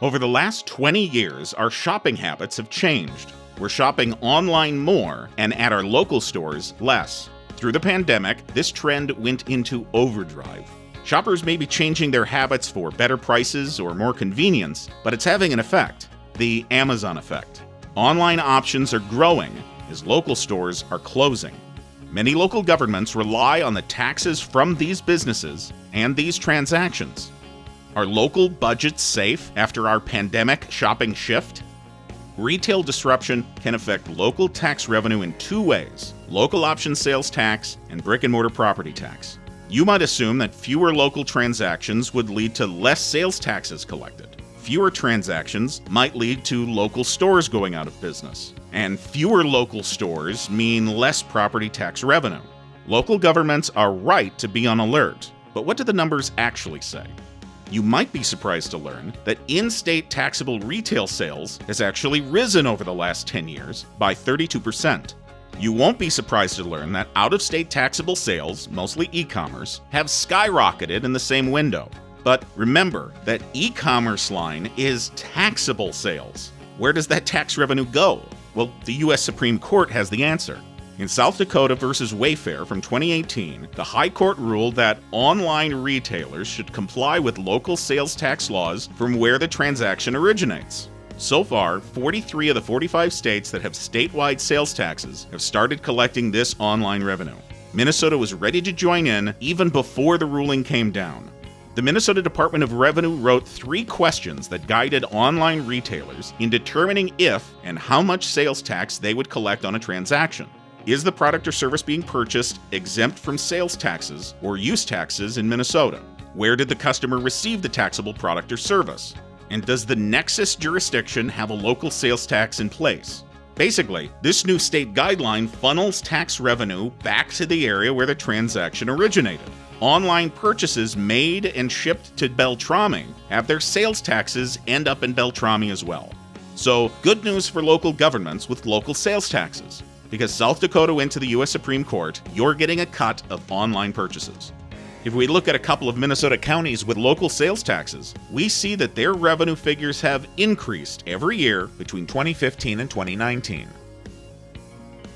Over the last 20 years, our shopping habits have changed. We're shopping online more and at our local stores less. Through the pandemic, this trend went into overdrive. Shoppers may be changing their habits for better prices or more convenience, but it's having an effect, the Amazon effect. Online options are growing as local stores are closing. Many local governments rely on the taxes from these businesses and these transactions. Are local budgets safe after our pandemic shopping shift? Retail disruption can affect local tax revenue in two ways: local option sales tax and brick-and-mortar property tax. You might assume that fewer local transactions would lead to less sales taxes collected. Fewer transactions might lead to local stores going out of business. And fewer local stores mean less property tax revenue. Local governments are right to be on alert, but what do the numbers actually say? You might be surprised to learn that in-state taxable retail sales has actually risen over the last 10 years by 32%. You won't be surprised to learn that out-of-state taxable sales, mostly e-commerce, have skyrocketed in the same window. But remember that e-commerce line is taxable sales. Where does that tax revenue go? Well, the U.S. Supreme Court has the answer. In South Dakota versus Wayfair from 2018, the High Court ruled that online retailers should comply with local sales tax laws from where the transaction originates. So far, 43 of the 45 states that have statewide sales taxes have started collecting this online revenue. Minnesota was ready to join in even before the ruling came down. The Minnesota Department of Revenue wrote 3 questions that guided online retailers in determining if and how much sales tax they would collect on a transaction. Is the product or service being purchased exempt from sales taxes or use taxes in Minnesota? Where did the customer receive the taxable product or service? And does the nexus jurisdiction have a local sales tax in place? Basically, this new state guideline funnels tax revenue back to the area where the transaction originated. Online purchases made and shipped to Beltrami have their sales taxes end up in Beltrami as well. So, good news for local governments with local sales taxes. Because South Dakota went to the U.S. Supreme Court, you're getting a cut of online purchases. If we look at a couple of Minnesota counties with local sales taxes, we see that their revenue figures have increased every year between 2015 and 2019.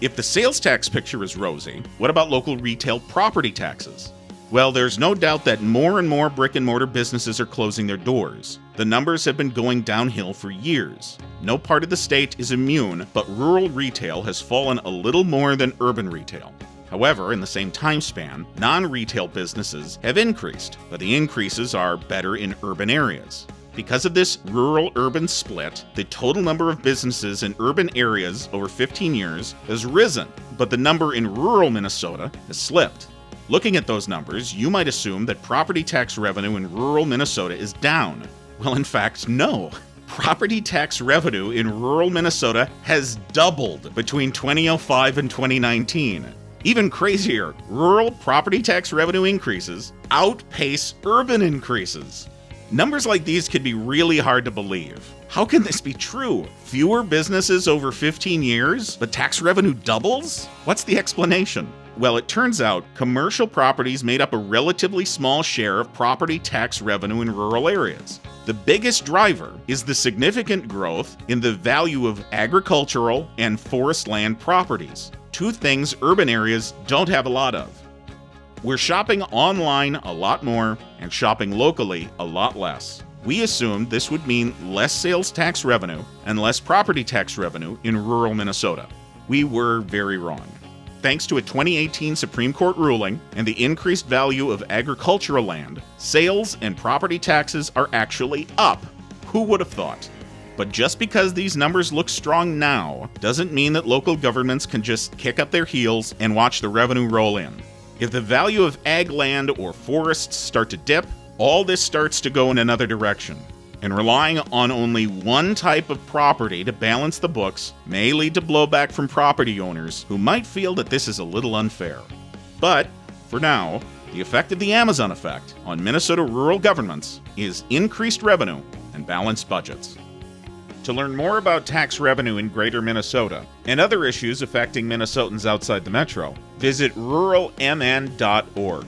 If the sales tax picture is rosy, what about local retail property taxes? Well, there's no doubt that more and more brick-and-mortar businesses are closing their doors. The numbers have been going downhill for years. No part of the state is immune, but rural retail has fallen a little more than urban retail. However, in the same time span, non-retail businesses have increased, but the increases are better in urban areas. Because of this rural-urban split, the total number of businesses in urban areas over 15 years has risen, but the number in rural Minnesota has slipped. Looking at those numbers, you might assume that property tax revenue in rural Minnesota is down. Well, in fact, no. Property tax revenue in rural Minnesota has doubled between 2005 and 2019. Even crazier, rural property tax revenue increases outpace urban increases. Numbers like these can be really hard to believe. How can this be true? Fewer businesses over 15 years, but tax revenue doubles? What's the explanation? Well, it turns out commercial properties made up a relatively small share of property tax revenue in rural areas. The biggest driver is the significant growth in the value of agricultural and forest land properties, 2 things urban areas don't have a lot of. We're shopping online a lot more and shopping locally a lot less. We assumed this would mean less sales tax revenue and less property tax revenue in rural Minnesota. We were very wrong. Thanks to a 2018 Supreme Court ruling and the increased value of agricultural land, sales and property taxes are actually up. Who would have thought? But just because these numbers look strong now doesn't mean that local governments can just kick up their heels and watch the revenue roll in. If the value of ag land or forests start to dip, all this starts to go in another direction. And relying on only one type of property to balance the books may lead to blowback from property owners who might feel that this is a little unfair. But, for now, the effect of the Amazon effect on Minnesota rural governments is increased revenue and balanced budgets. To learn more about tax revenue in Greater Minnesota and other issues affecting Minnesotans outside the metro, visit ruralmn.org.